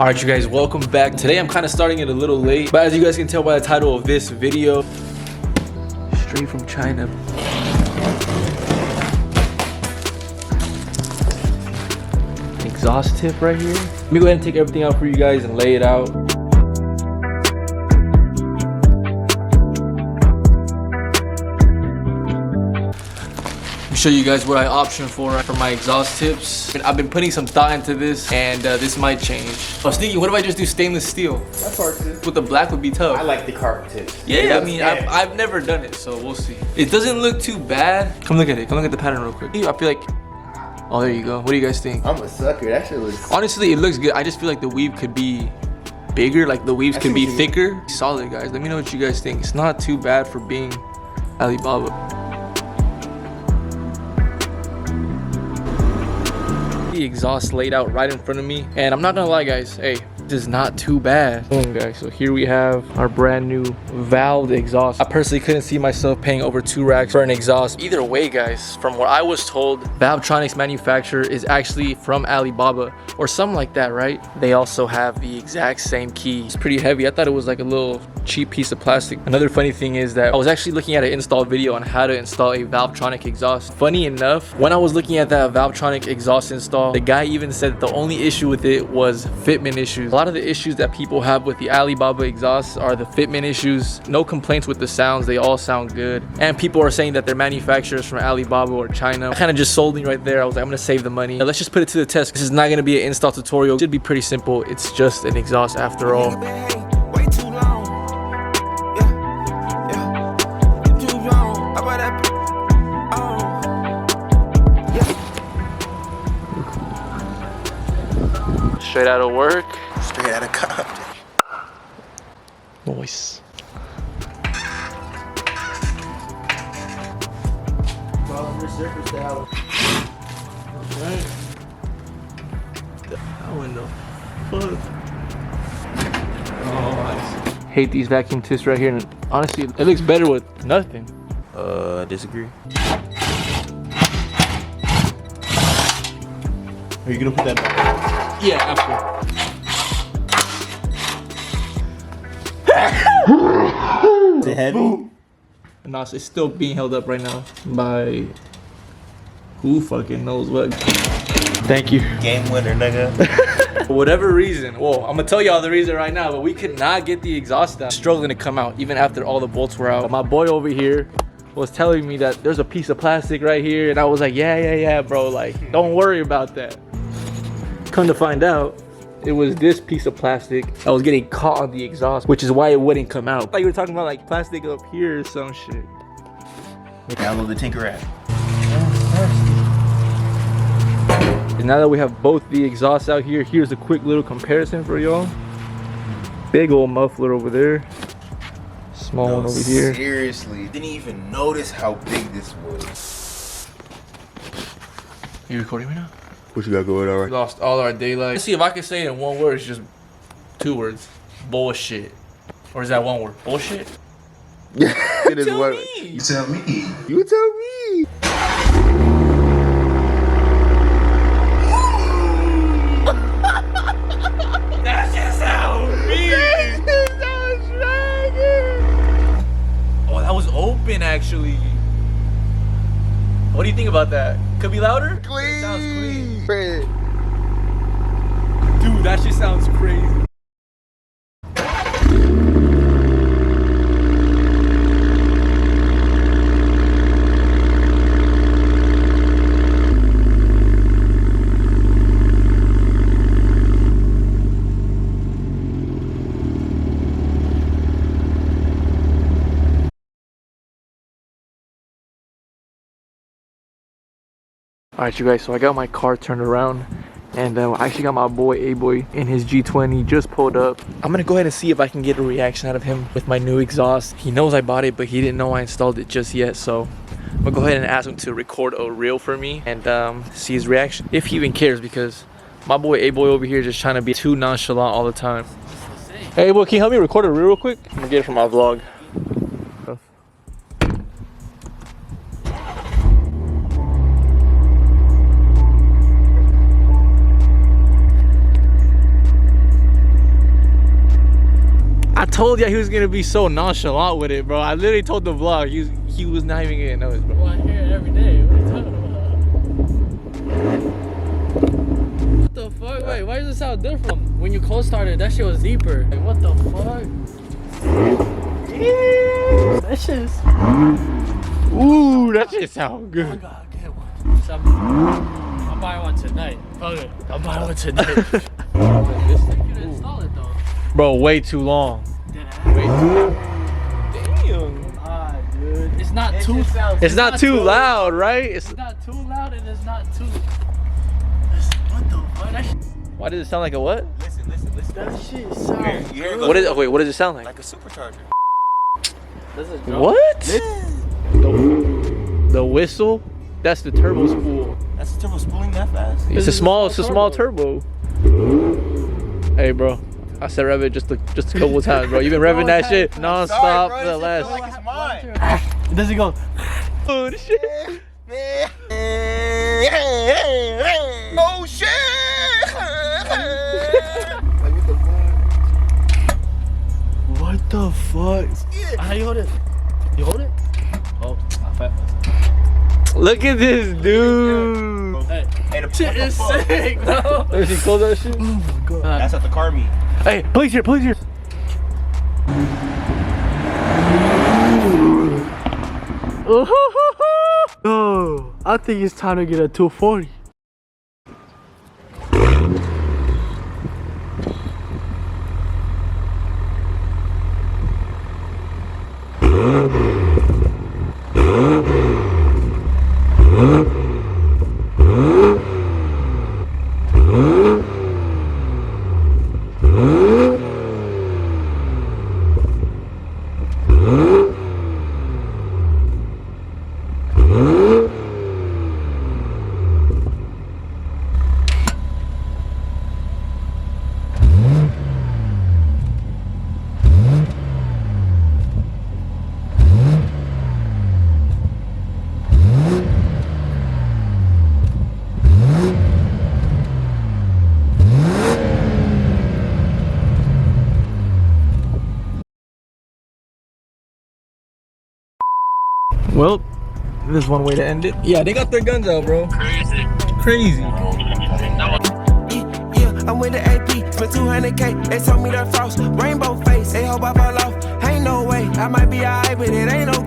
Alright you guys, welcome back. Today I'm kind of starting it a little late, but as you guys can tell by the title of this video, straight from China. Exhaust tip right here. Let me go ahead and take everything out for you guys and lay it out. Show you guys what I optioned for my exhaust tips. I've been putting some thought into this, and this might change. I was thinking, what if I just do stainless steel? That's hard too. With the black would be tough. I like the carbon tips. Yeah, I mean, I've never done it, so we'll see. It doesn't look too bad. Come look at it. Come look at the pattern real quick. I feel like, oh, there you go. What do you guys think? I'm a sucker. That shit looks. Honestly, it looks good. I just feel like the weave could be bigger. Like the weaves could be thicker. Solid, guys. Let me know what you guys think. It's not too bad for being Alibaba. The exhaust laid out right in front of me, and I'm not gonna lie guys, hey, this is not too bad. Boom guys, so here we have our brand new valved exhaust. I personally couldn't see myself paying over 2 racks for an exhaust. Either way guys, from what I was told, Valvetronics manufacturer is actually from Alibaba or something like that, right? They also have the exact same key. It's pretty heavy. I thought it was like a little cheap piece of plastic. Another funny thing is that I was actually looking at an install video on how to install a Valvetronic exhaust. Funny enough, when I was looking at that Valvetronic exhaust install, the guy even said that the only issue with it was fitment issues. A lot of the issues that people have with the Alibaba exhausts are the fitment issues. No complaints with the sounds, they all sound good. And people are saying that they're manufacturers from Alibaba or China. I kind of just sold me right there. I was like, I'm gonna save the money. Now, let's just put it to the test. This is not gonna be an install tutorial. It should be pretty simple. It's just an exhaust after all. Straight out of work. Straight out of Compton. Nice. That window. Fuck. Oh, nice. Hate these vacuum tips right here. And honestly, it looks better with nothing. Disagree. Are you gonna put that back? Yeah, after. Is it heavy? No, it's still being held up right now by who fucking knows what. Thank you. Game winner, nigga. For whatever reason, well, I'm gonna tell y'all the reason right now, but we could not get the exhaust out. Struggling to come out, even after all the bolts were out. But my boy over here was telling me that there's a piece of plastic right here, and I was like, yeah, bro, like, don't worry about that. Come to find out, it was this piece of plastic that was getting caught on the exhaust, which is why it wouldn't come out. Like you were talking about like plastic up here or some shit. Download the Tinker app. And now that we have both the exhausts out here, here's a quick little comparison for y'all. Big old muffler over there. Small one over here. Seriously, didn't even notice how big this was. Are you recording me now? What you got going on? We lost all our daylight. Let's see if I can say it in one word. It's just 2 words. Bullshit. Or is that 1 word? Bullshit? It is what? You tell me. You tell me. That just sounds mean. Oh, that was open actually. What do you think about that? Could be louder? Clean. It sounds clean. Dude, that shit sounds crazy. Alright you guys, so I got my car turned around, and I actually got my boy A-Boy in his G20 just pulled up. I'm gonna go ahead and see if I can get a reaction out of him with my new exhaust. He knows I bought it, but he didn't know I installed it just yet, so I'm gonna go ahead and ask him to record a reel for me and see his reaction, if he even cares, because my boy A-Boy over here is just trying to be too nonchalant all the time. Hey A-Boy, can you help me record a reel real quick? I'm gonna get it from my vlog. told you he was gonna be so nonchalant with it, bro. I literally told the vlog he was not even gonna notice, bro. Well, I hear it every day. What are you talking about? What the fuck? Wait, why does it sound different? When you cold started, that shit was deeper. Like, what the fuck? That shit is... Ooh, that shit sound good. I gotta get one. I'm buying one tonight. Okay, I'm buying one tonight. You can install it though. Bro, way too long. Wait. Damn. Ah, dude. It's not too... It's not too loud, right? It's not too loud and it's not too... What the fuck? That shit... Why does it sound like a what? Listen. That shit sounds good. What is? Wait, what does it sound like? Like a supercharger. That's a drum. What? The whistle? That's the turbo spool. That's the turbo spooling that fast? It's a small turbo. Hey, bro. I said rev it just a couple of times, bro. You've been revving that shit non-stop for the last. Like it's mine. Does it go? Oh, this shit. Oh shit! What the fuck? How you hold it? You hold it? Oh, I felt. Look at this dude. Hey, the shit is sick, bro. Let me see, close that shit. Oh my god. That's what the car means. Hey, please here. Oh, I think it's time to get a 240. Well, there's one way to end it. Yeah, they got their guns out, bro. Crazy. Yeah, I'm with the AP, spent 200K. They told me the frost, rainbow face. They hope I fall off. Ain't no way, I might be alright, but it ain't no